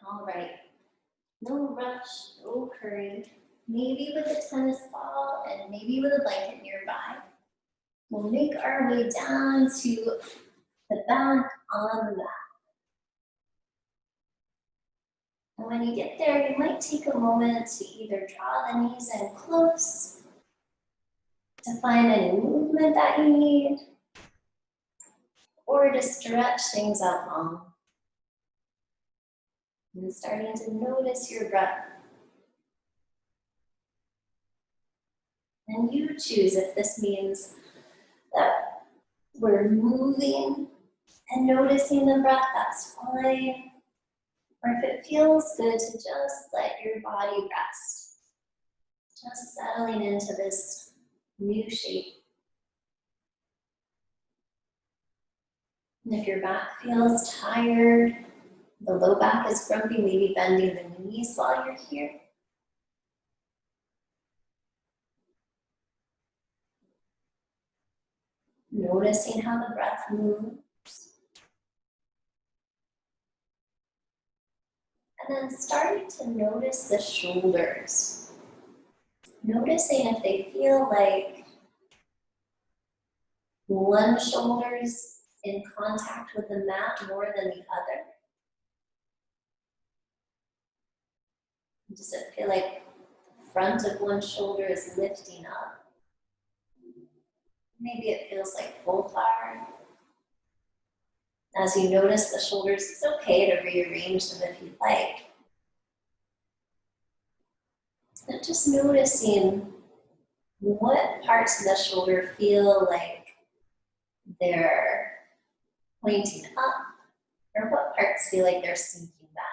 All right, no rush, no hurry. Maybe with a tennis ball and maybe with a blanket nearby. We'll make our way down to the back on the mat. And when you get there, you might take a moment to either draw the knees in close, to find any movement that you need, or to stretch things out long. And starting to notice your breath. And you choose if this means that we're moving and noticing the breath, that's fine. Or if it feels good to just let your body rest. Just settling into this new shape. And if your back feels tired, the low back is grumpy, maybe bending the knees while you're here. Noticing how the breath moves. And then starting to notice the shoulders. Noticing if they feel like one shoulder's in contact with the mat more than the other. Does it feel like the front of one shoulder is lifting up? Maybe it feels like both are. As you notice the shoulders, it's okay to rearrange them if you'd like. But just noticing what parts of the shoulder feel like they're pointing up, or what parts feel like they're sinking back.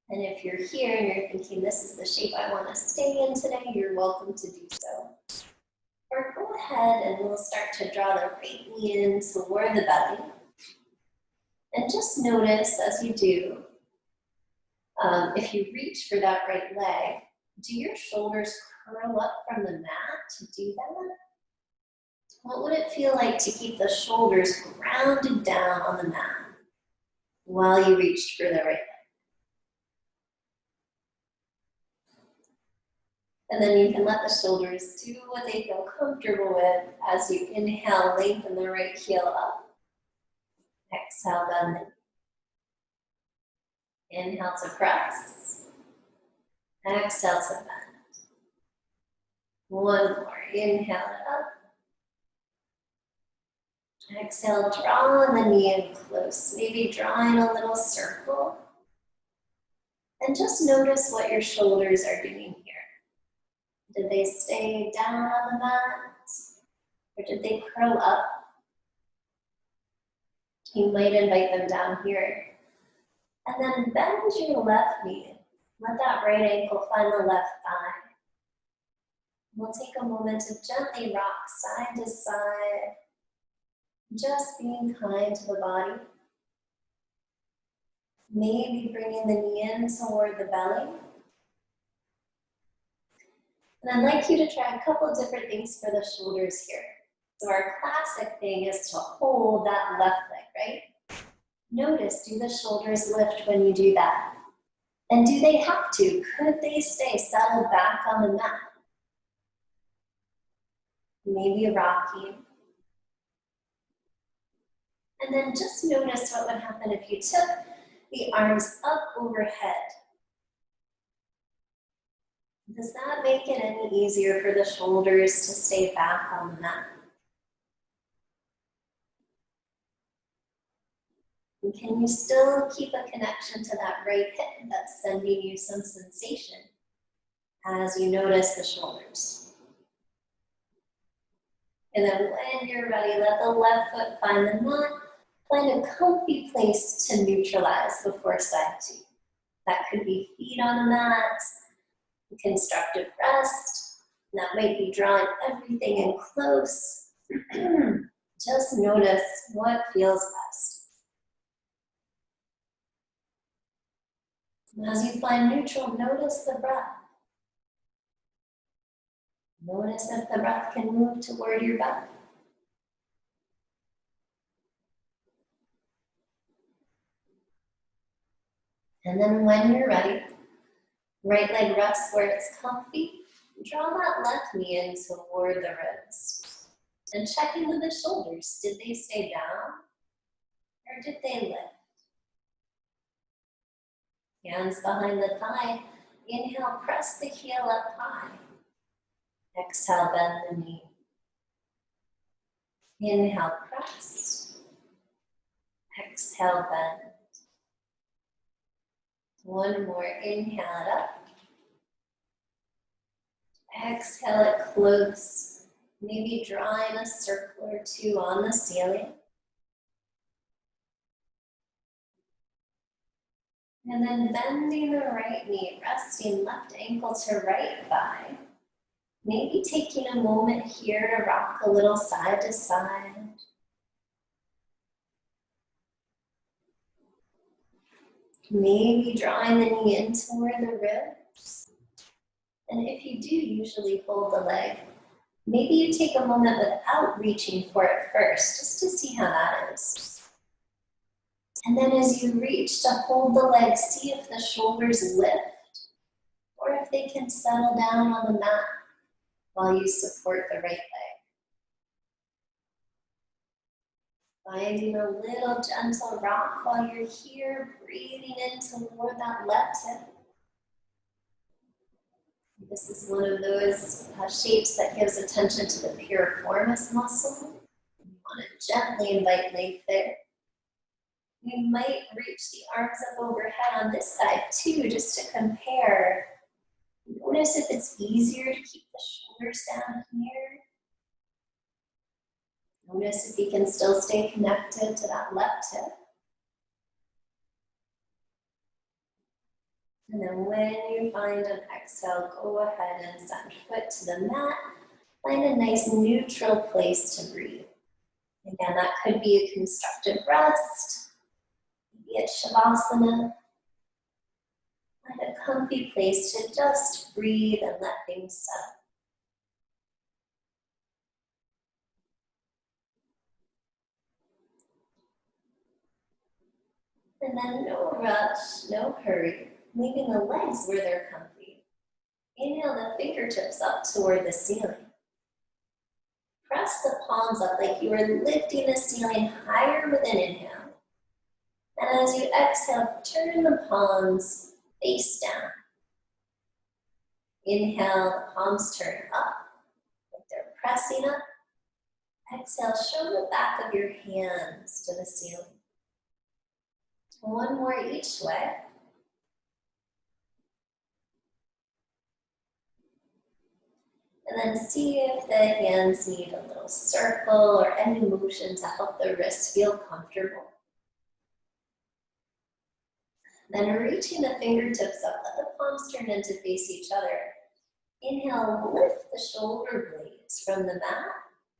And if you're here and you're thinking, this is the shape I want to stay in today, you're welcome to do so. Or go ahead and we'll start to draw the right knee in toward the belly. And just notice as you do, if you reach for that right leg, do your shoulders curl up from the mat to do that? What would it feel like to keep the shoulders grounded down on the mat while you reached for the right leg? And then you can let the shoulders do what they feel comfortable with as you inhale, lengthen the right heel up. Exhale, bend the knee. Inhale to press. Exhale to bend. One more. Inhale it up. Exhale, draw the knee in close. Maybe drawing a little circle. And just notice what your shoulders are doing here. Did they stay down on the mat? Or did they curl up? You might invite them down here. And then bend your left knee. Let that right ankle find the left thigh. We'll take a moment to gently rock side to side. Just being kind to the body. Maybe bringing the knee in toward the belly. And I'd like you to try a couple of different things for the shoulders here. So our classic thing is to hold that left leg, right? Notice, do the shoulders lift when you do that? And do they have to? Could they stay settled back on the mat? Maybe a rocking. And then just notice what would happen if you took the arms up overhead. Does that make it any easier for the shoulders to stay back on the mat? And can you still keep a connection to that right hip that's sending you some sensation as you notice the shoulders? And then when you're ready, let the left foot find the mat. Find a comfy place to neutralize before side two. That could be feet on the mat, constructive rest. That might be drawing everything in close. Just notice what feels best. And as you find neutral, notice the breath. Notice if the breath can move toward your belly. And then when you're ready, right leg rests where it's comfy. Draw that left knee in toward the ribs. And check into the shoulders. Did they stay down or did they lift? Hands behind the thigh. Inhale, press the heel up high. Exhale, bend the knee. Inhale, press. Exhale, bend. One more, inhale it up. Exhale it close. Maybe drawing a circle or two on the ceiling. And then bending the right knee, resting left ankle to right thigh. Maybe taking a moment here to rock a little side to side. Maybe drawing the knee in toward the ribs. And if you do usually hold the leg, maybe you take a moment without reaching for it first, just to see how that is. And then as you reach to hold the leg, see if the shoulders lift or if they can settle down on the mat while you support the right leg. Finding a little gentle rock while you're here, breathing in toward that left hip. This is one of those shapes that gives attention to the piriformis muscle. You want to gently invite length there. You might reach the arms up overhead on this side too, just to compare. Notice if it's easier to keep the shoulders down here. Notice if you can still stay connected to that left hip. And then when you find an exhale, go ahead and send foot to the mat. Find a nice neutral place to breathe. Again, that could be a constructive rest, maybe a shavasana. Find a comfy place to just breathe and let things settle. And then no rush, no hurry, leaving the legs where they're comfy. Inhale the fingertips up toward the ceiling. Press the palms up like you are lifting the ceiling higher with an inhale. And as you exhale, turn the palms face down. Inhale, the palms turn up, like they're pressing up. Exhale, show the back of your hands to the ceiling. One more each way. And then see if the hands need a little circle or any motion to help the wrists feel comfortable. Then reaching the fingertips up, let the palms turn in to face each other. Inhale, lift the shoulder blades from the mat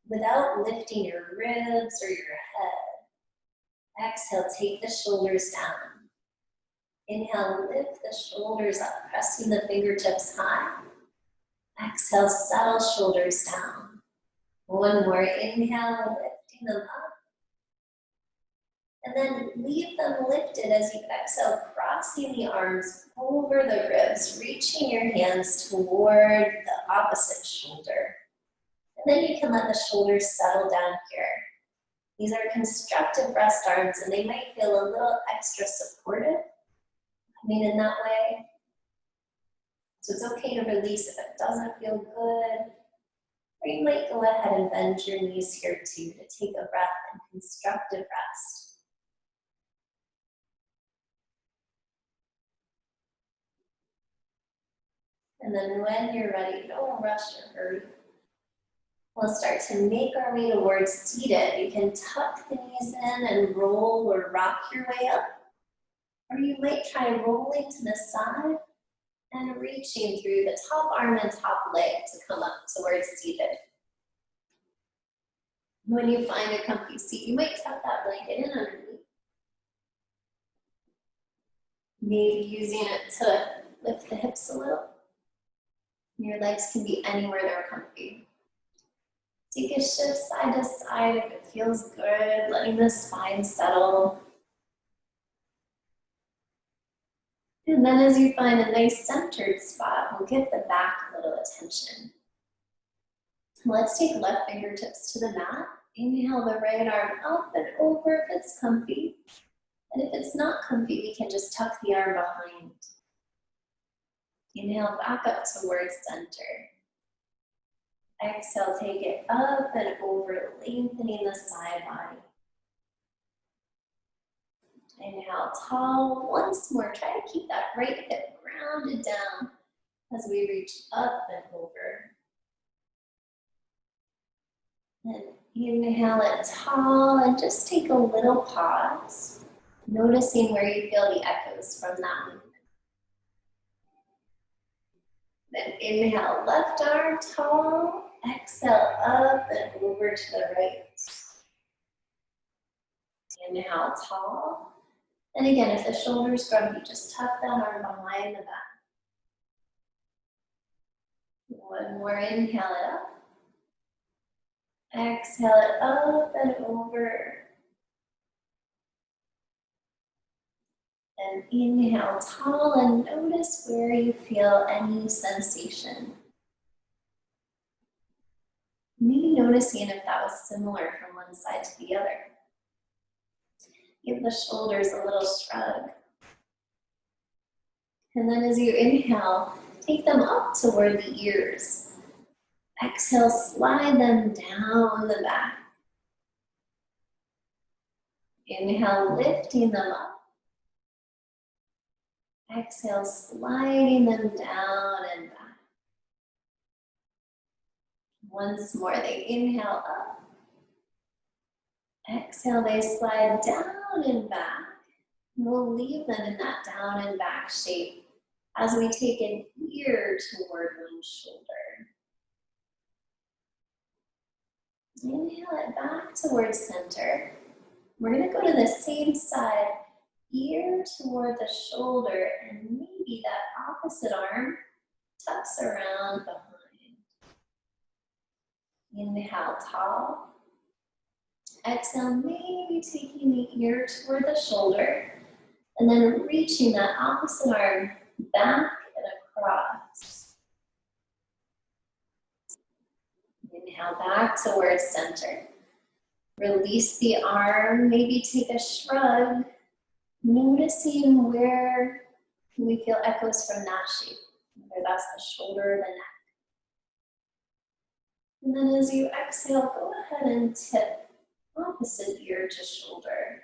without lifting your ribs or your head. Exhale, take the shoulders down. Inhale, lift the shoulders up, pressing the fingertips high. Exhale, settle shoulders down. One more inhale, lifting them up. And then leave them lifted as you exhale, crossing the arms over the ribs, reaching your hands toward the opposite shoulder. And then you can let the shoulders settle down here. These are constructive rest arms and they might feel a little extra supportive coming in that way. So it's okay to release if it doesn't feel good. Or you might go ahead and bend your knees here too to take a breath in constructive rest. And then when you're ready, don't rush or hurry. We'll start to make our way towards seated. You can tuck the knees in and roll or rock your way up. Or you might try rolling to the side and reaching through the top arm and top leg to come up towards seated. When you find a comfy seat, you might tuck that blanket in underneath. Maybe using it to lift the hips a little. Your legs can be anywhere they're comfy. So you can shift side to side if it feels good, letting the spine settle. And then as you find a nice centered spot, we'll give the back a little attention. Let's take left fingertips to the mat. Inhale the right arm up and over if it's comfy. And if it's not comfy, we can just tuck the arm behind. Inhale back up towards center. Exhale, take it up and over, lengthening the side body. Inhale, tall. Once more, try to keep that right hip grounded down as we reach up and over. And inhale it tall and just take a little pause, noticing where you feel the echoes from that movement. Then inhale, left arm tall. Exhale, up and over to the right. Inhale, tall. And again, if the shoulder's grumpy, just tuck that arm behind the back. One more, inhale it up. Exhale it up and over. And inhale tall and notice where you feel any sensation. Maybe noticing if that was similar from one side to the other. Give the shoulders a little shrug. And then as you inhale, take them up toward the ears. Exhale, slide them down the back. Inhale, lifting them up. Exhale, sliding them down and back. Once more, they inhale up. Exhale, they slide down and back. We'll leave them in that down and back shape as we take an ear toward one shoulder. Inhale it back towards center. We're going to go to the same side, ear toward the shoulder, and maybe that opposite arm tucks around behind. Inhale, tall. Exhale, maybe taking the ear toward the shoulder, and then reaching that opposite arm back and across. Inhale back towards center. Release the arm, maybe take a shrug, noticing where we feel echoes from that shape, whether that's the shoulder or the neck. And then as you exhale, go ahead and tip opposite ear to shoulder.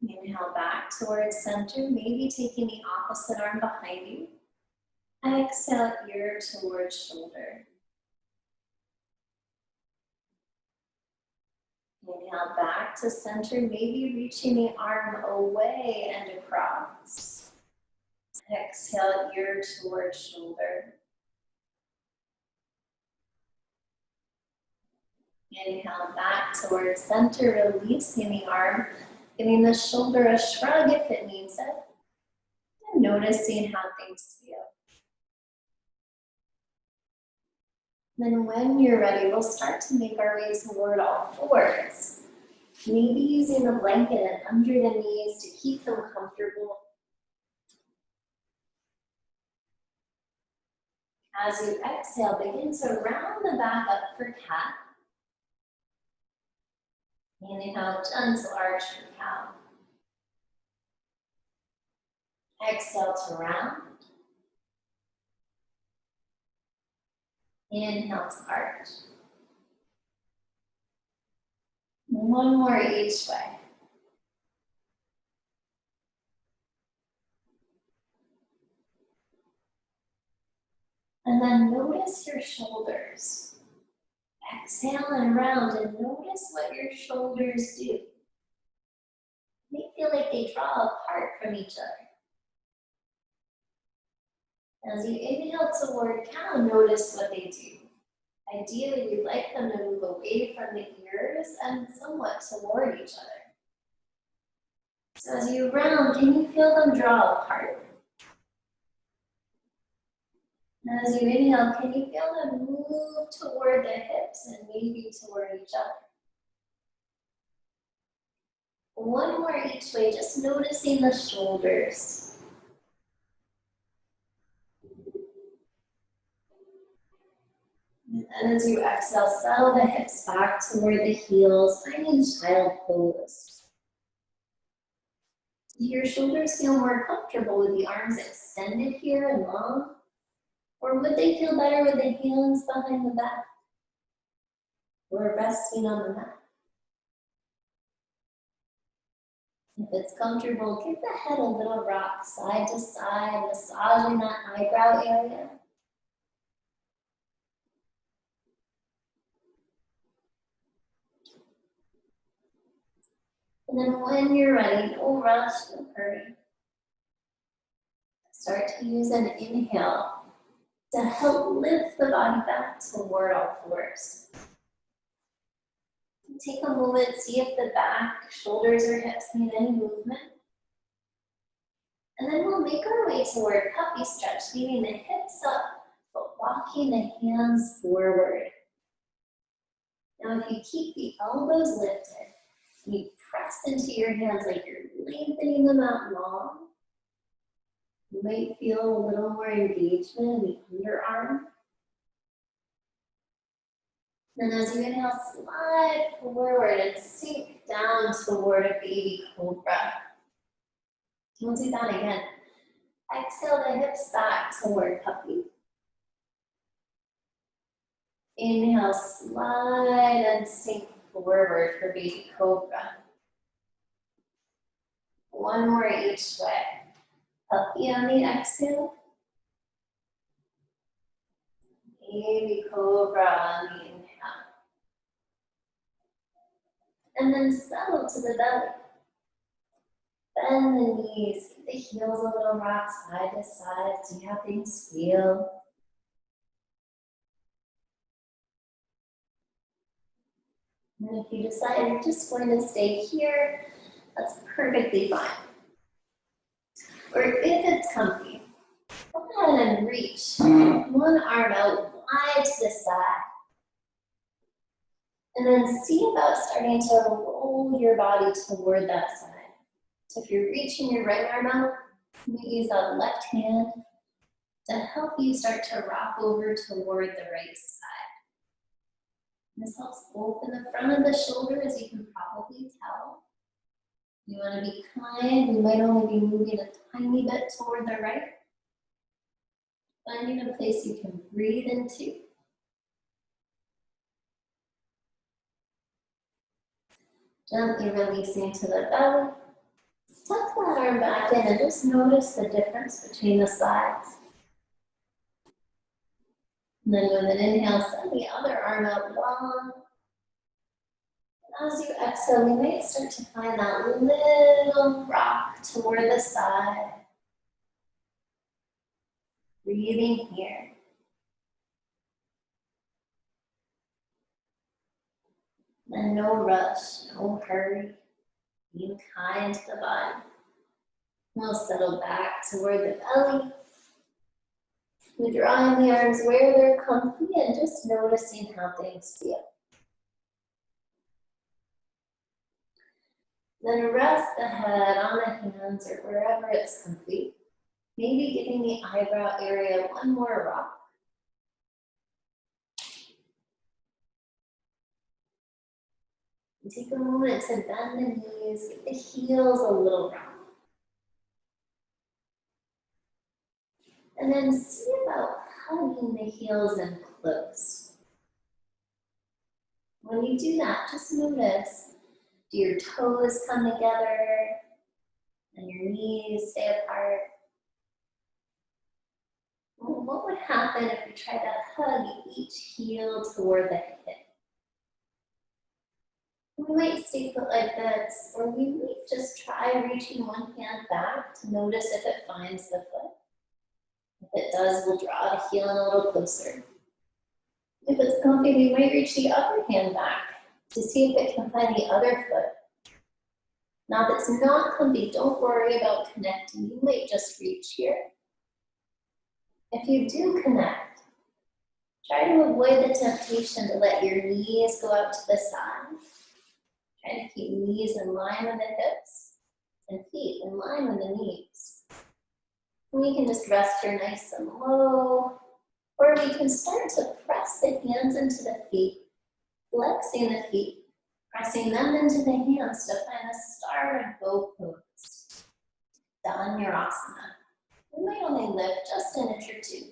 Inhale back towards center, maybe taking the opposite arm behind you. Exhale, ear towards shoulder. Inhale back to center, maybe reaching the arm away and across. Exhale, ear towards shoulder. Inhale back towards center, releasing the arm, giving the shoulder a shrug if it needs it, and noticing how things feel. Then when you're ready, we'll start to make our way toward all fours. Maybe using the blanket and under the knees to keep them comfortable. As you exhale, begin to round the back up for cat. Inhale, gentle arch for cow. Exhale to round. Inhale to arch. One more each way. And then notice your shoulders. Exhale and round and notice what your shoulders do. They feel like they draw apart from each other. As you inhale toward cow, notice what they do. Ideally, we'd like them to move away from the ears and somewhat toward each other. So as you round, can you feel them draw apart? And as you inhale, can you feel them move toward the hips and maybe toward each other? One more each way, just noticing the shoulders. And as you exhale, settle the hips back toward the heels, finding child pose. Do your shoulders feel more comfortable with the arms extended here and long? Or would they feel better with the hands behind the back? Or resting on the mat? If it's comfortable, give the head a little rock side to side, massaging that eyebrow area. And then when you're ready, no rush, no hurry. Start to use an inhale to help lift the body back toward all fours. Take a moment, see if the back, shoulders, or hips need any movement. And then we'll make our way toward puppy stretch, leaving the hips up, but walking the hands forward. Now if you keep the elbows lifted, and you press into your hands like you're lengthening them out long, you might feel a little more engagement in the underarm. And as you inhale, slide forward and sink down toward a baby cobra. We'll do that again. Exhale the hips back toward puppy. Inhale, slide and sink forward for baby cobra. One more each way. Puppy on the exhale. Baby cobra on the inhale. And then settle to the belly. Bend the knees, keep the heels a little rock side to side, see how things feel. And if you decide you're just going to stay here, that's perfectly fine. Or if it's comfy, go ahead and reach one arm out wide to the side. And then see about starting to roll your body toward that side. So if you're reaching your right arm out, you may use that left hand to help you start to rock over toward the right side. This helps open the front of the shoulder, as you can probably tell. You want to be kind, you might only be moving a tiny bit toward the right. Finding a place you can breathe into. Gently releasing to the belly. Tuck that arm back in and just notice the difference between the sides. And then with an inhale, send the other arm out long. And as you exhale, you might start to find that little rock toward the side. Breathing here. And no rush, no hurry. Being kind to the body. We'll settle back toward the belly. We draw in the arms where they're comfy and just noticing how things feel. Then rest the head on the hands or wherever it's comfy. Maybe giving the eyebrow area one more rock. And take a moment to bend the knees, give the heels a little rock. And then see about hugging the heels in close. When you do that, just notice, do your toes come together and your knees stay apart? Well, what would happen if we tried to hug each heel toward the hip? We might stay put like this, or we might just try reaching one hand back to notice if it finds the foot. If it does, we'll draw the heel in a little closer. If it's comfy, we might reach the other hand back to see if it can find the other foot. Now, if it's not comfy, don't worry about connecting. You might just reach here. If you do connect, try to avoid the temptation to let your knees go out to the side. Try to keep knees in line with the hips and feet in line with the knees. And we can just rest here nice and low, or we can start to press the hands into the feet, flexing the feet, pressing them into the hands to find a start and go pose. Dhanurasana. We might only lift just an inch or two,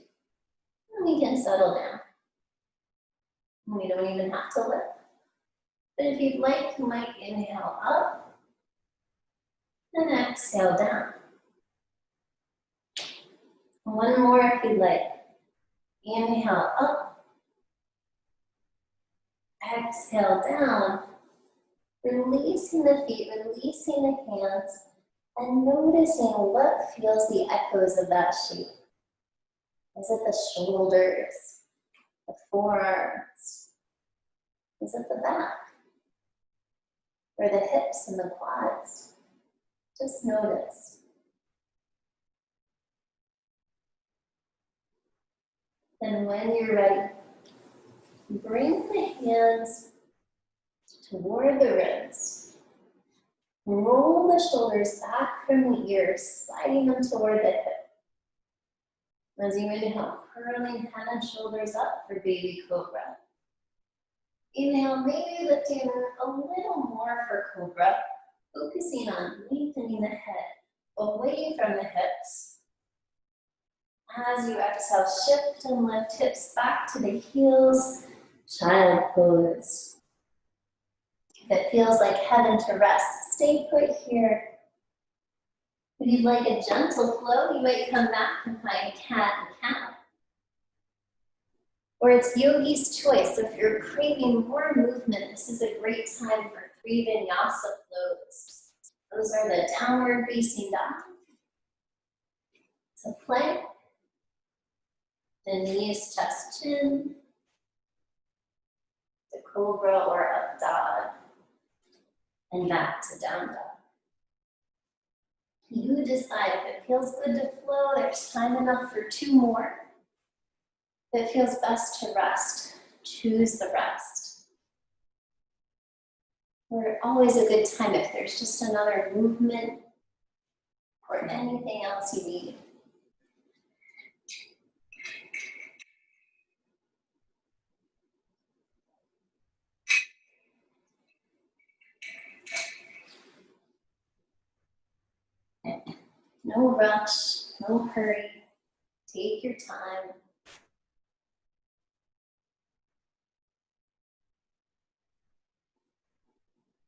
and we can settle down. We don't even have to lift. But if you'd like, you might inhale up and exhale down. One more if you'd like. Inhale up, exhale down, releasing the feet, releasing the hands, and noticing what feels the echoes of that shape. Is it the shoulders, the forearms? Is it the back? Or the hips and the quads? Just notice. And when you're ready, bring the hands toward the ribs. Roll the shoulders back from the ears, sliding them toward the hip. As you inhale, curling head and shoulders up for baby cobra. Inhale, maybe lifting a little more for cobra, focusing on lengthening the head away from the hips. As you exhale, shift and lift hips back to the heels, child pose. If it feels like heaven to rest, stay put here. If you'd like a gentle flow, you might come back and find cat and cow. Or it's yogi's choice. So if you're craving more movement, this is a great time for 3 vinyasa flows. Those are the downward facing dog. So plank, the knees, chest, chin, the cobra or up dog, and back to down dog. You decide if it feels good to flow, there's time enough for 2 more. If it feels best to rest, choose the rest. Or always a good time if there's just another movement or anything else you need. No rush, no hurry. Take your time.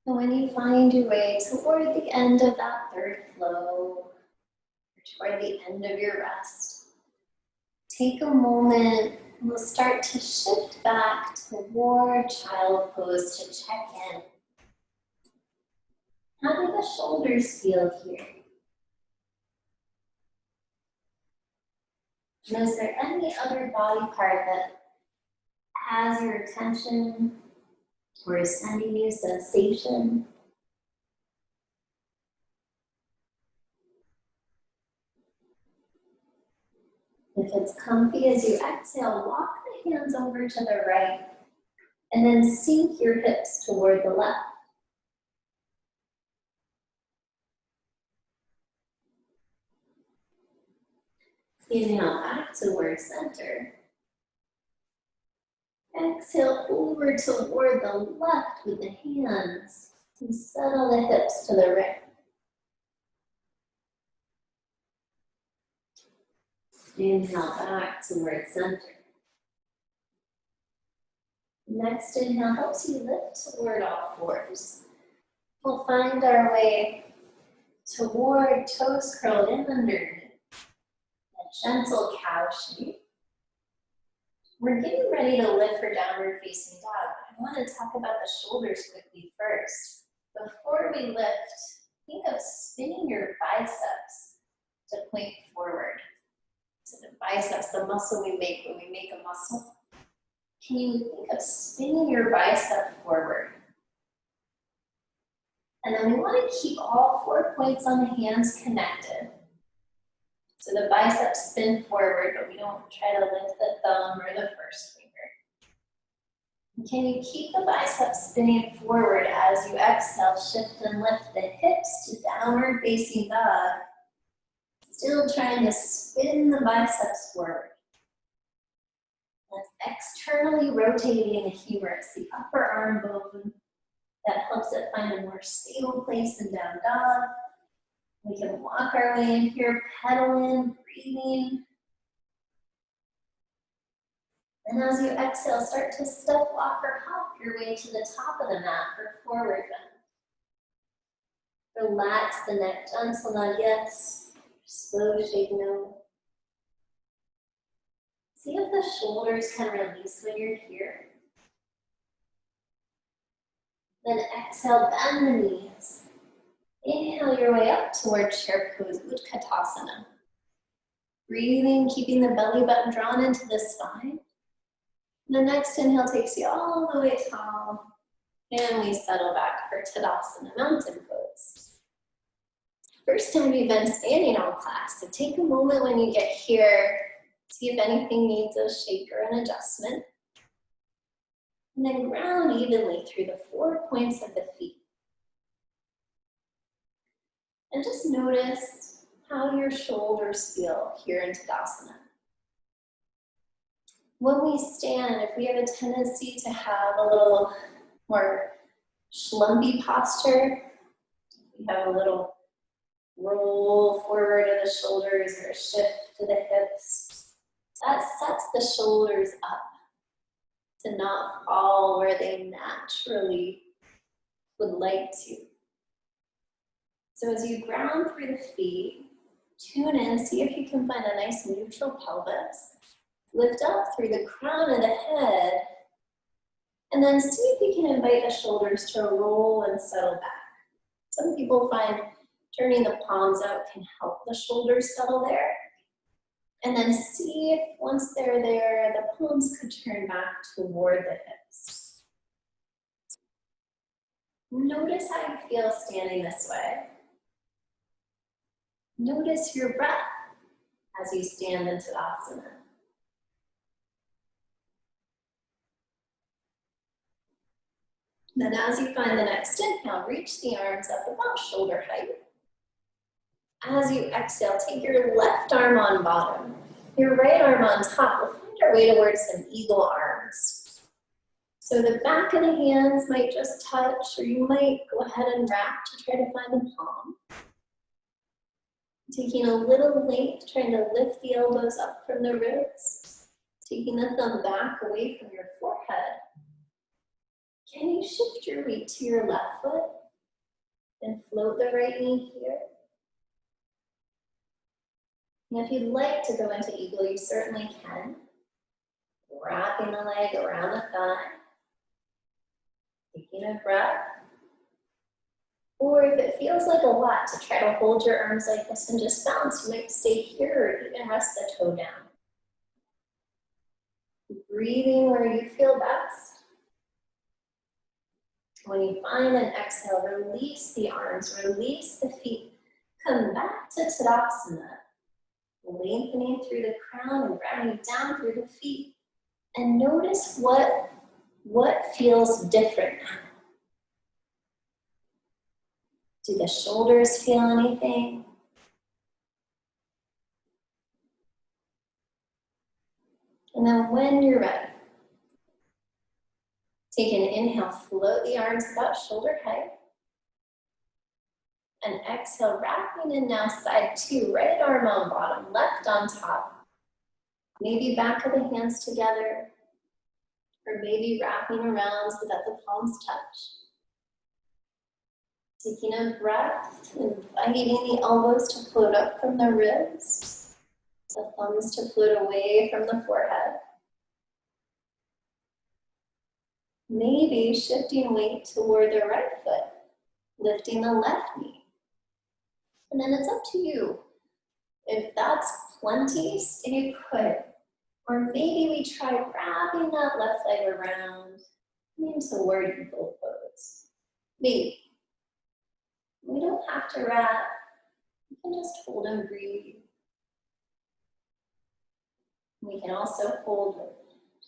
And when you find your way toward the end of that third flow, or toward the end of your rest, take a moment and we'll start to shift back toward child pose to check in. How do the shoulders feel here? And is there any other body part that has your attention or is sending you sensation? If it's comfy, as you exhale, walk the hands over to the right and then sink your hips toward the left. Inhale back toward center. Exhale over toward the left with the hands and settle the hips to the right. Inhale back toward center. Next inhale helps you lift toward all fours. We'll find our way toward toes curled in underneath. A gentle cow shape. We're getting ready to lift for downward facing dog. I want to talk about the shoulders quickly first. Before we lift, think of spinning your biceps to point forward. So the biceps, the muscle we make when we make a muscle. Can you think of spinning your bicep forward? And then we want to keep all 4 points on the hands connected. So the biceps spin forward, but we don't try to lift the thumb or the first finger. Can you keep the biceps spinning forward as you exhale, shift and lift the hips to downward facing dog. Still trying to spin the biceps forward. That's externally rotating the humerus, the upper arm bone. That helps it find a more stable place in down dog. We can walk our way in here, pedaling, breathing. And as you exhale, start to step, walk, or hop your way to the top of the mat for forward bend. Relax the neck, gentle nod yes, slow shake no. See if the shoulders can release when you're here. Then exhale, bend the knees. Inhale your way up toward chair pose, Utkatasana. Breathing, keeping the belly button drawn into the spine. The next inhale takes you all the way tall. And we settle back for Tadasana, mountain pose. First time you've been standing all class, so take a moment when you get here, see if anything needs a shake or an adjustment. And then ground evenly through the 4 points of the feet. And just notice how your shoulders feel here in Tadasana. When we stand, if we have a tendency to have a little more schlumpy posture, we have a little roll forward of the shoulders or a shift to the hips, that sets the shoulders up to not fall where they naturally would like to. So as you ground through the feet, tune in, see if you can find a nice neutral pelvis. Lift up through the crown of the head, and then see if you can invite the shoulders to roll and settle back. Some people find turning the palms out can help the shoulders settle there. And then see if once they're there, the palms could turn back toward the hips. Notice how you feel standing this way. Notice your breath as you stand in Tadasana. Then as you find the next inhale, reach the arms up about shoulder height. As you exhale, take your left arm on bottom, your right arm on top. We'll find our way towards some eagle arms. So the back of the hands might just touch, or you might go ahead and wrap to try to find the palm. Taking a little length, trying to lift the elbows up from the ribs. Taking the thumb back away from your forehead. Can you shift your weight to your left foot and float the right knee here? And if you'd like to go into eagle, you certainly can. Wrapping the leg around the thigh. Taking a breath. Or if it feels like a lot to try to hold your arms like this and just bounce, you might stay here or even rest the toe down. Breathing where you feel best. When you find an exhale, release the arms, release the feet. Come back to Tadasana. Lengthening through the crown and grounding down through the feet. And notice what feels different now. Do the shoulders feel anything? And then when you're ready, take an inhale, float the arms about shoulder height. And exhale, wrapping in now side two, right arm on bottom, left on top. Maybe back of the hands together, or maybe wrapping around so that the palms touch. Taking a breath, inviting the elbows to float up from the ribs, the thumbs to float away from the forehead. Maybe shifting weight toward the right foot, lifting the left knee. And then it's up to you. If that's plenty, stay put. Or maybe we try wrapping that left leg around into word eagle pose. Maybe. We don't have to wrap. We can just hold and breathe. We can also hold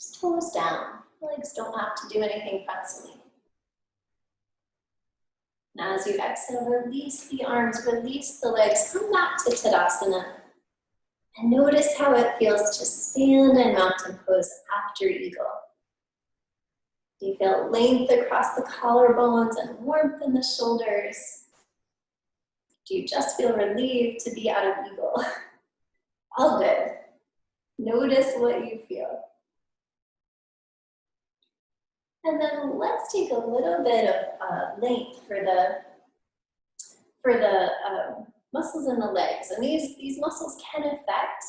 Just toes down. Legs don't have to do anything fussily. And as you exhale, release the arms, release the legs, come back to Tadasana. And notice how it feels to stand in mountain pose after eagle. Do you feel length across the collarbones and warmth in the shoulders? Do you just feel relieved to be out of eagle? All good. Notice what you feel. And then let's take a little bit of length for the muscles in the legs. And these muscles can affect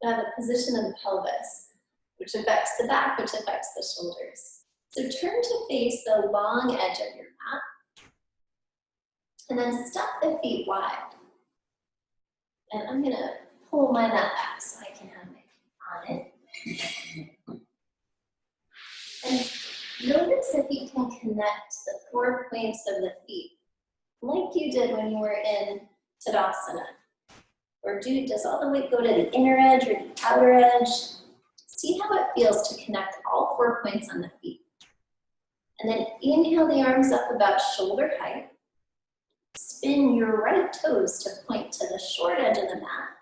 the position of the pelvis, which affects the back, which affects the shoulders. So turn to face the long edge of your mat. And then step the feet wide. And I'm gonna pull my mat back so I can have my feet on it. And notice if you can connect the 4 points of the feet, like you did when you were in Tadasana. Or does all the weight go to the inner edge or the outer edge? See how it feels to connect all 4 points on the feet. And then inhale the arms up about shoulder height. Spin your right toes to point to the short edge of the mat.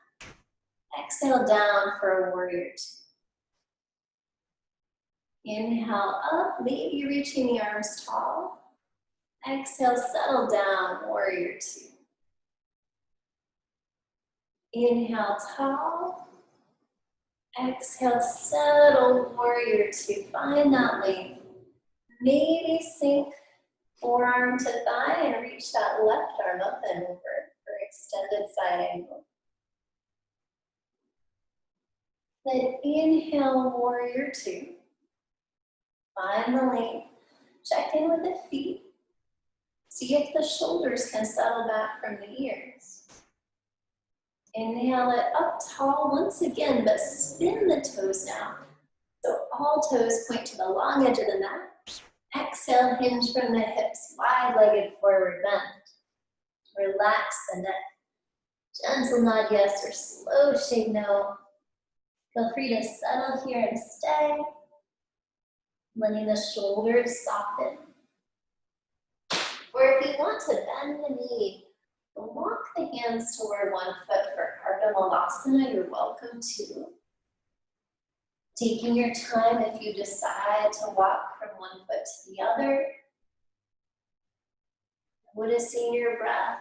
Exhale down for a warrior two. Inhale up, maybe reaching the arms tall. Exhale, settle down, warrior two. Inhale, tall. Exhale, settle, warrior two. Find that length. Maybe sink forearm to thigh and reach that left arm up and over for extended side angle. Then inhale, warrior two. Find the length. Check in with the feet. See if the shoulders can settle back from the ears. Inhale it up tall once again, but spin the toes down. So all toes point to the long edge of the mat. Exhale, hinge from the hips, wide-legged forward bend. Relax the neck. Gentle nod yes or slow shake no. Feel free to settle here and stay. Letting the shoulders soften. Or if you want to bend the knee, walk the hands toward one foot for Ardha you're welcome to. Taking your time if you decide to walk from one foot to the other. Noticing your breath.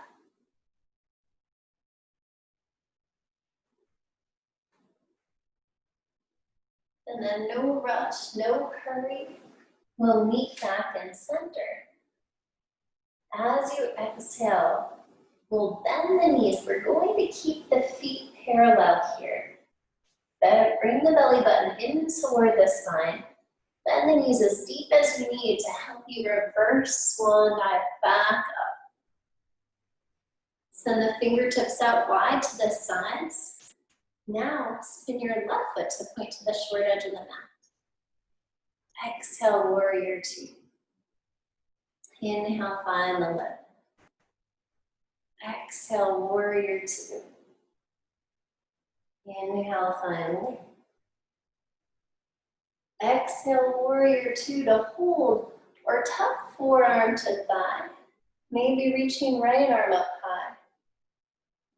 And then no rush, no hurry. We'll meet back in center. As you exhale, we'll bend the knees. We're going to keep the feet parallel here. Bring the belly button in toward the spine. Bend the knees as deep as you need to help you reverse swan dive back up. Send the fingertips out wide to the sides. Now spin your left foot to point to the short edge of the mat. Exhale, warrior two. Inhale, find the lip. Exhale, warrior two. Inhale, find lip. Exhale, warrior two to hold or tuck forearm to thigh. Maybe reaching right arm up high.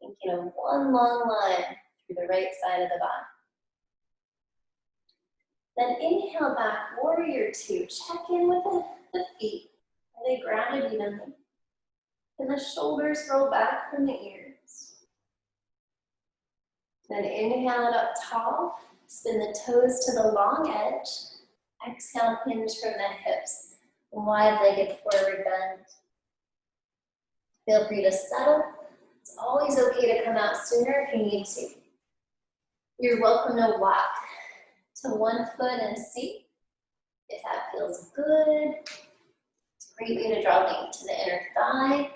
Thinking of one long line through the right side of the body. Then inhale back, warrior two. Check in with the feet. Are they grounded evenly? And the shoulders roll back from the ears. Then inhale it up tall. Spin the toes to the long edge. Exhale, hinge from the hips. Wide-legged forward bend. Feel free to settle. It's always okay to come out sooner if you need to. You're welcome to walk to one foot and see if that feels good. It's a great way to draw length to the inner thigh.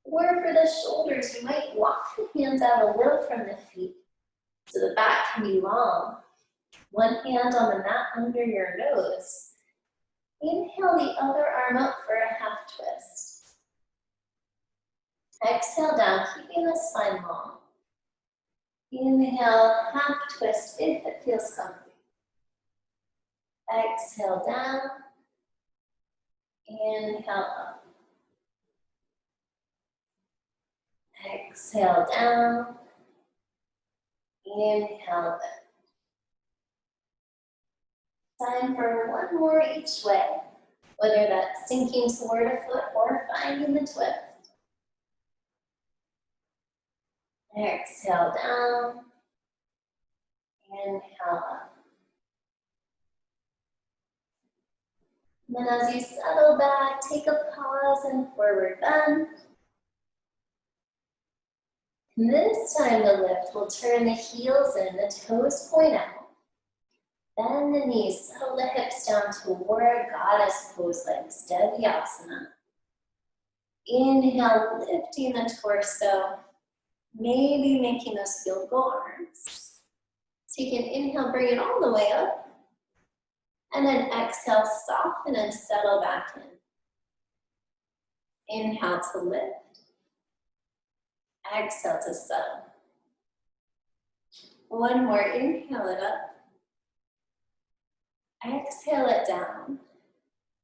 Or for the shoulders, you might walk the hands out a little from the feet so the back can be long. One hand on the mat under your nose. Inhale the other arm up for a half twist. Exhale down, keeping the spine long. Inhale, half twist if it feels comfy. Exhale down. Inhale up. Exhale down. Inhale up. Time for one more each way, whether that's sinking toward a foot or finding the twist. Exhale down. Inhale up. And then as you settle back, take a pause and forward bend. And this time the lift will turn the heels in, the toes point out. Bend the knees, settle the hips down toward goddess pose legs, Devyasana. Inhale, lifting the torso, maybe making those field goal arms. So you can inhale, bring it all the way up. And then exhale, soften and settle back in. Inhale to lift. Exhale to settle. One more, inhale it up. Exhale it down.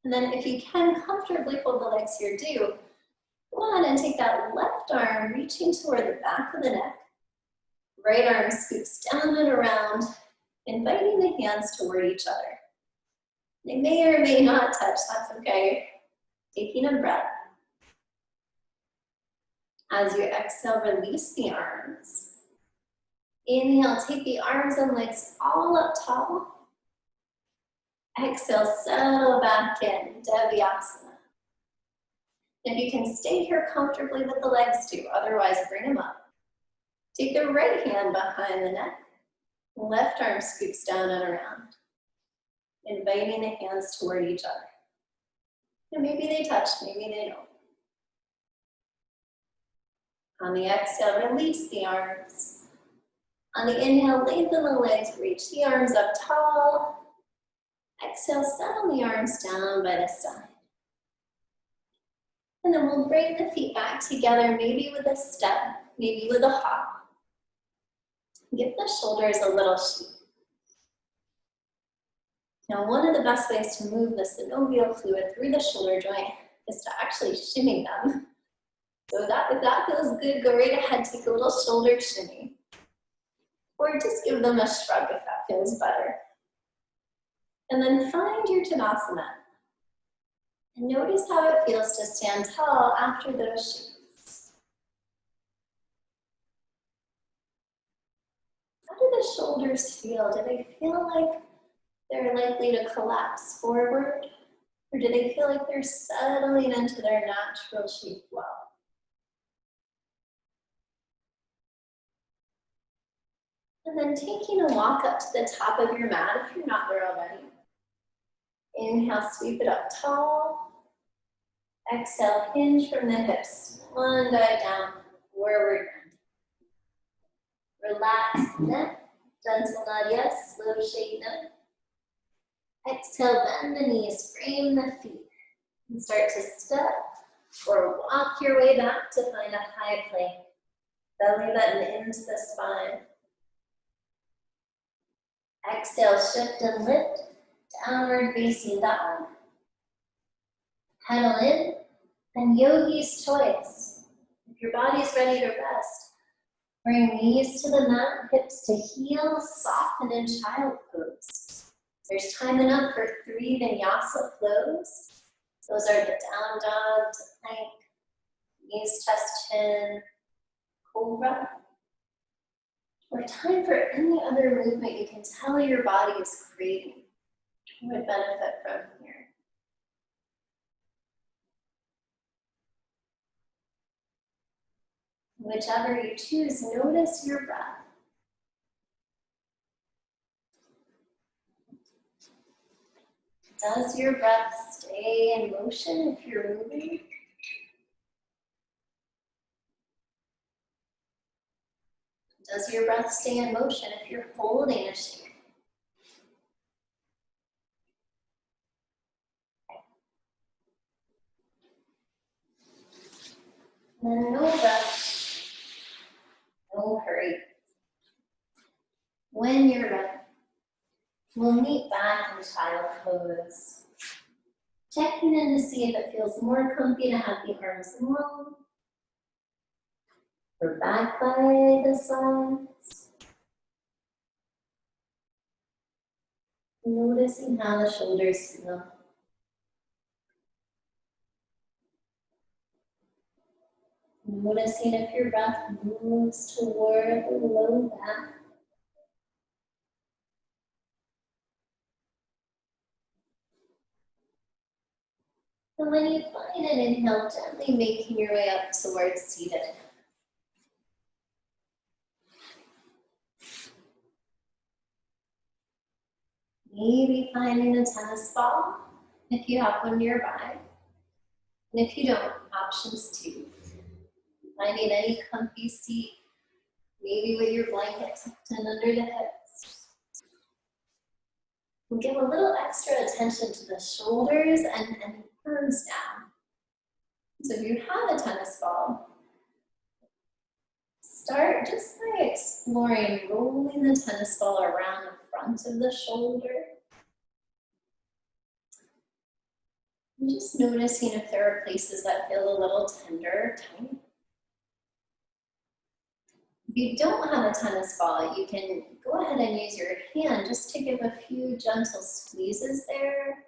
And then if you can, comfortably fold the legs here, do. Go ahead and take that left arm, reaching toward the back of the neck. Right arm scoops down and around, inviting the hands toward each other. They may or may not touch, that's okay. Taking a breath. As you exhale, release the arms. Inhale, take the arms and legs all up tall. Exhale, settle back in, Devyasana. If you can stay here comfortably with the legs too, otherwise bring them up. Take the right hand behind the neck. Left arm scoops down and around, inviting the hands toward each other. And maybe they touch, maybe they don't. On the exhale, release the arms. On the inhale, lengthen the legs, reach the arms up tall. Exhale, settle the arms down by the side. And then we'll bring the feet back together, maybe with a step, maybe with a hop. Give the shoulders a little shake. Now, one of the best ways to move the synovial fluid through the shoulder joint is to actually shimmy them. So if that feels good, go right ahead, take a little shoulder shimmy. Or just give them a shrug if that feels better. And then find your Tadasana. And notice how it feels to stand tall after those shakes. How do the shoulders feel? Do they feel like they're likely to collapse forward? Or do they feel like they're settling into their natural shape well? And then taking a walk up to the top of your mat if you're not there already. Inhale, sweep it up tall. Exhale, hinge from the hips. One dive down, forward bend. Relax the neck, gentle nod yes, slow shake no. Exhale, bend the knees, frame the feet. And start to step or walk your way back to find a high plank. Belly button into the spine. Exhale, shift and lift. Downward facing dog. Pedal in, and yogi's choice. If your body's ready to rest, bring knees to the mat, hips to heel, soften in child pose. There's time enough for 3 vinyasa flows. Those are the down dog to plank, knees, chest, chin, cobra. Or time for any other movement you can tell your body is craving. Would benefit from here. Whichever you choose, notice your breath. Does your breath stay in motion if you're moving? Does your breath stay in motion if you're holding a shape? And no rush, no hurry. When you're ready, We'll meet back in child pose. Checking in to see if it feels more comfy to have the arms long or back by the sides. Noticing how the shoulders feel. Noticing if your breath moves toward the low back. And when you find an inhale, gently making your way up towards seated. Maybe finding a tennis ball if you have one nearby. And if you don't, options too. Finding any comfy seat, maybe with your blanket tucked in under the hips. We'll give a little extra attention to the shoulders and the arms down. So if you have a tennis ball, start just by exploring rolling the tennis ball around the front of the shoulder. And just noticing if there are places that feel a little tender or tight. If you don't have a tennis ball, you can go ahead and use your hand just to give a few gentle squeezes there.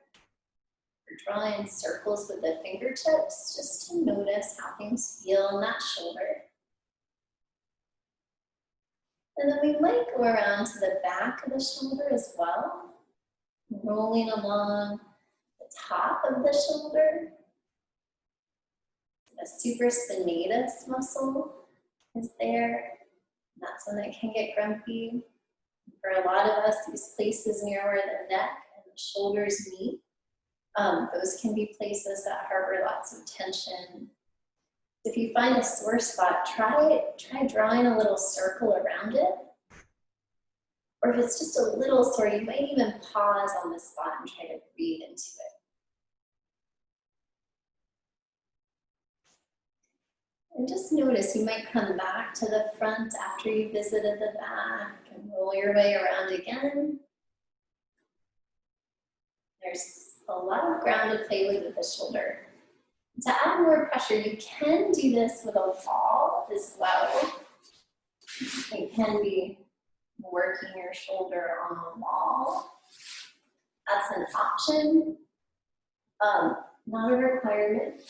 Or drawing circles with the fingertips just to notice how things feel in that shoulder. And then we might go around to the back of the shoulder as well, rolling along the top of the shoulder. The supraspinatus muscle is there. That's when it can get grumpy. For a lot of us, these places near where the neck and the shoulders meet, those can be places that harbor lots of tension. If you find a sore spot, try drawing a little circle around it. Or if it's just a little sore, you might even pause on the spot and try to breathe into it. And just notice, you might come back to the front after you visited the back and roll your way around again. There's a lot of ground to play with the shoulder. To add more pressure, you can do this with a ball as well. It can be working your shoulder on the wall. That's an option, not a requirement.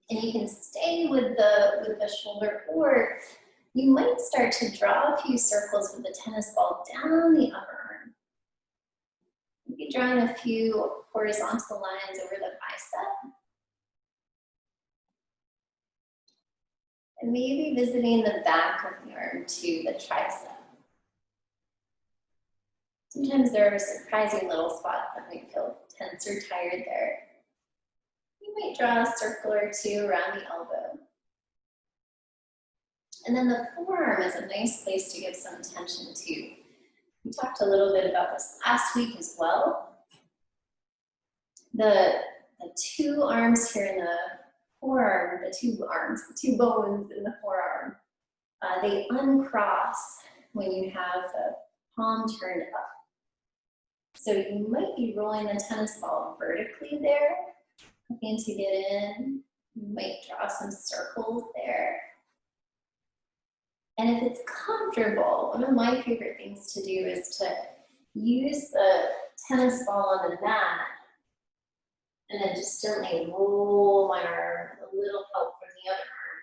And you can stay with the shoulder, or you might start to draw a few circles with the tennis ball down the upper arm. Maybe drawing a few horizontal lines over the bicep. And maybe visiting the back of the arm to the tricep. Sometimes there are surprising little spots that might feel tense or tired there. You might draw a circle or two around the elbow. And then the forearm is a nice place to give some attention to. We talked a little bit about this last week as well. The two arms here in the forearm, the two bones in the forearm, they uncross when you have the palm turned up. So you might be rolling the tennis ball vertically there, looking to get in. You might draw some circles there. And if it's comfortable, one of my favorite things to do is to use the tennis ball on the mat and then just gently roll my arm with a little help from the other arm.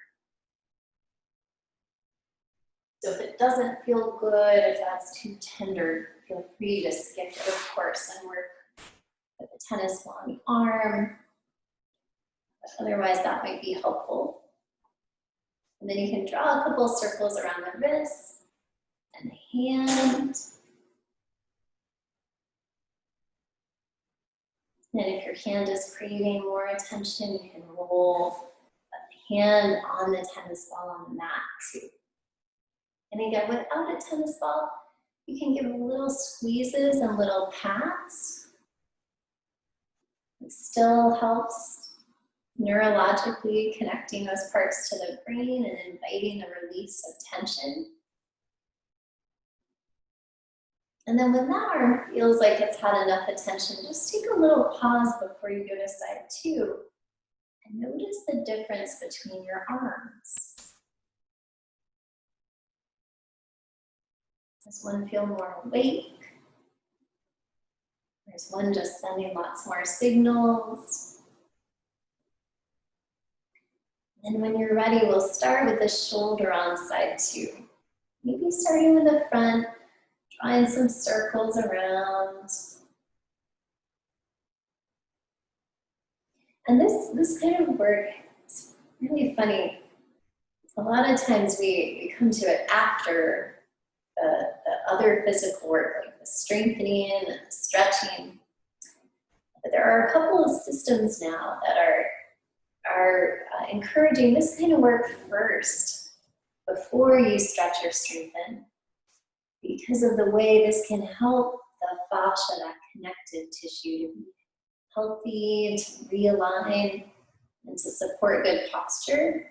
So if it doesn't feel good, if that's too tender, feel free to skip it, of course, and work with the tennis ball on the arm. But otherwise, that might be helpful. And then you can draw a couple circles around the wrist and the hand. And if your hand is craving more attention, you can roll the hand on the tennis ball on the mat too. And again, without a tennis ball, you can give little squeezes and little pats. It still helps neurologically connecting those parts to the brain and inviting the release of tension. And then when that arm feels like it's had enough attention, just take a little pause before you go to side 2 and notice the difference between your arms. Does one feel more awake? There's one just sending lots more signals. And when you're ready, we'll start with the shoulder on side 2. Maybe starting with the front, drawing some circles around. And this kind of work is really funny. A lot of times we come to it after the other physical work, like the strengthening and the stretching. But there are a couple of systems now that are encouraging this kind of work first before you stretch or strengthen, because of the way this can help the fascia, that connective tissue, to be healthy and to realign and to support good posture.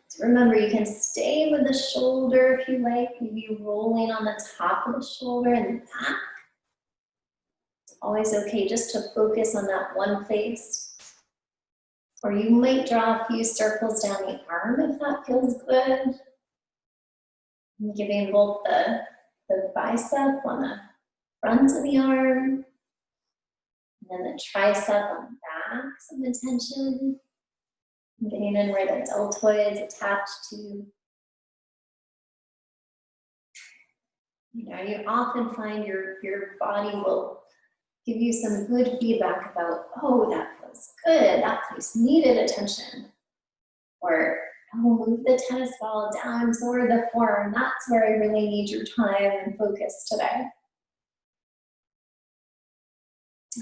So remember, you can stay with the shoulder if you like, maybe rolling on the top of the shoulder and back. It's always okay just to focus on that one place. Or you might draw a few circles down the arm if that feels good. And giving both the bicep on the front of the arm, and then the tricep on the back, some attention. Getting in where the deltoid is attached to. You know, you often find your body will give you some good feedback about, oh, that feels good, that place needed attention. Or, oh, move the tennis ball down toward the forearm, that's where I really need your time and focus today.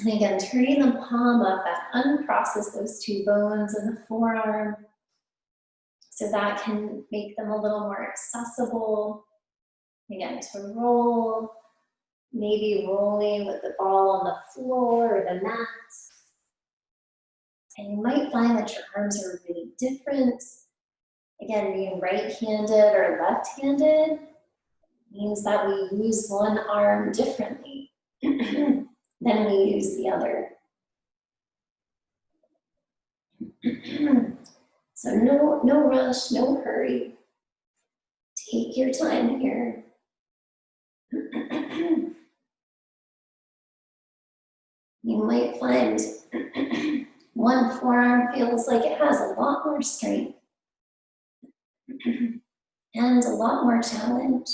And again, turning the palm up, that uncrosses those 2 bones in the forearm, so that can make them a little more accessible. Again, to roll, maybe rolling with the ball on the floor or the mat. And you might find that your arms are really different. Again, being right-handed or left-handed means that we use one arm differently than we use the other. So no rush, no hurry. Take your time here. You might find one forearm feels like it has a lot more strength and a lot more challenge.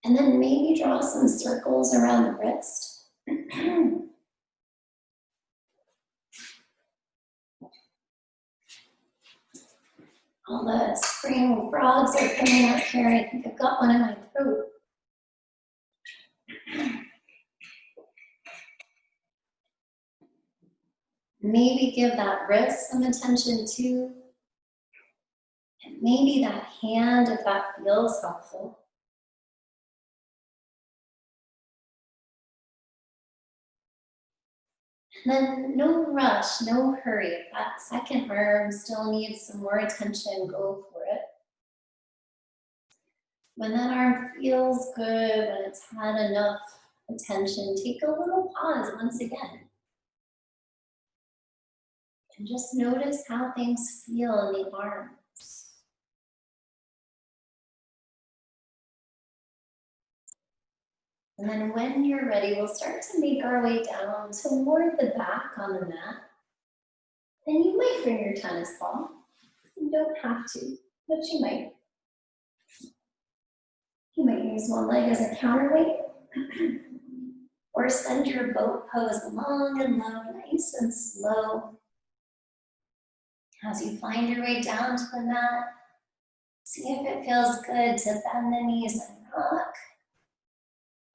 And then maybe draw some circles around the wrist. All the spring frogs are coming out here. I think I've got one in my throat. Maybe give that wrist some attention too. And maybe that hand, if that feels helpful. And then no rush, no hurry. If that second arm still needs some more attention, go for it. When that arm feels good, when it's had enough attention, take a little pause once again. And just notice how things feel in the arms. And then when you're ready, we'll start to make our way down toward the back on the mat. And you might bring your tennis ball. You don't have to, but you might. You might use one leg as a counterweight. Or send your boat pose long and low, nice and slow. As you find your way down to the mat, see if it feels good to bend the knees and rock.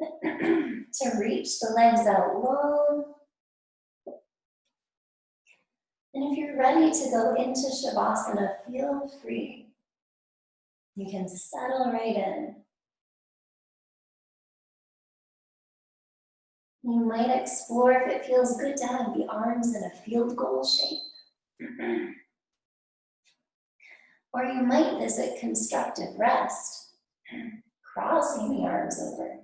To reach the legs out long. And if you're ready to go into Shavasana, feel free. You can settle right in. You might explore if it feels good to have the arms in a field goal shape. Or you might visit constructive rest, crossing the arms over.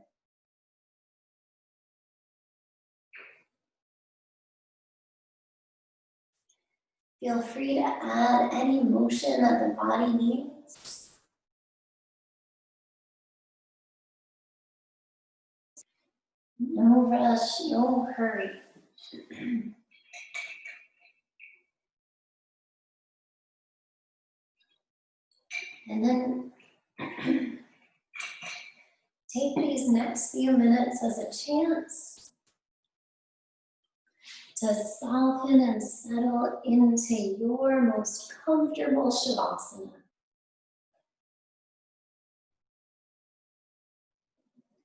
Feel free to add any motion that the body needs. No rush, no hurry. And then take these next few minutes as a chance to soften and settle into your most comfortable Shavasana.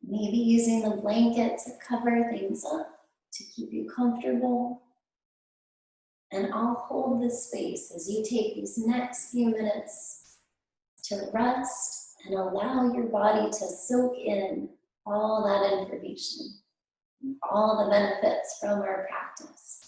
Maybe using the blanket to cover things up, to keep you comfortable. And I'll hold this space as you take these next few minutes to rest and allow your body to soak in all that information, all the benefits from our practice.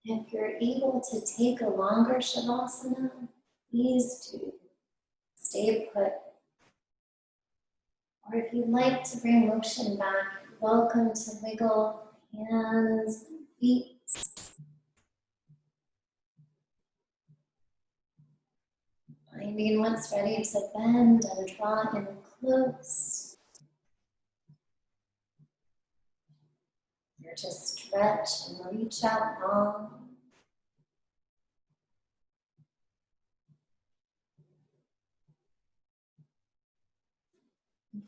If you're able to take a longer Shavasana, please do. Stay put. Or if you'd like to bring motion back, welcome to wiggle hands and feet. Finding what's ready to bend and draw in close. Or to stretch and reach out long.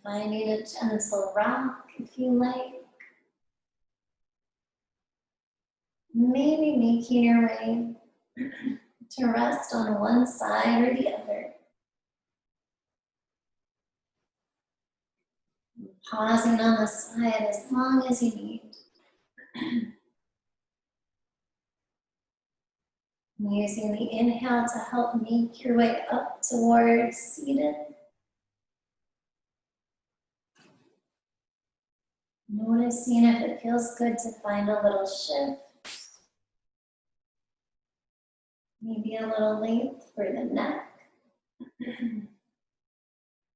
Finding a gentle rock if you like. Maybe making your way to rest on one side or the other. Pausing on the side as long as you need. Using the inhale to help make your way up towards seated. Noticing if it feels good to find a little shift. Maybe a little length for the neck.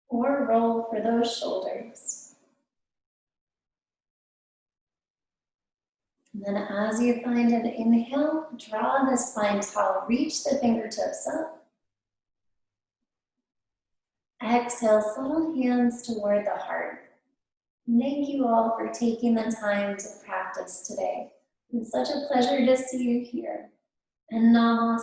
Or roll for those shoulders. And then as you find an inhale, draw the spine tall, reach the fingertips up. Exhale, subtle hands toward the heart. Thank you all for taking the time to practice today. It's such a pleasure to see you here. And namaste.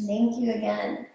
Thank you again.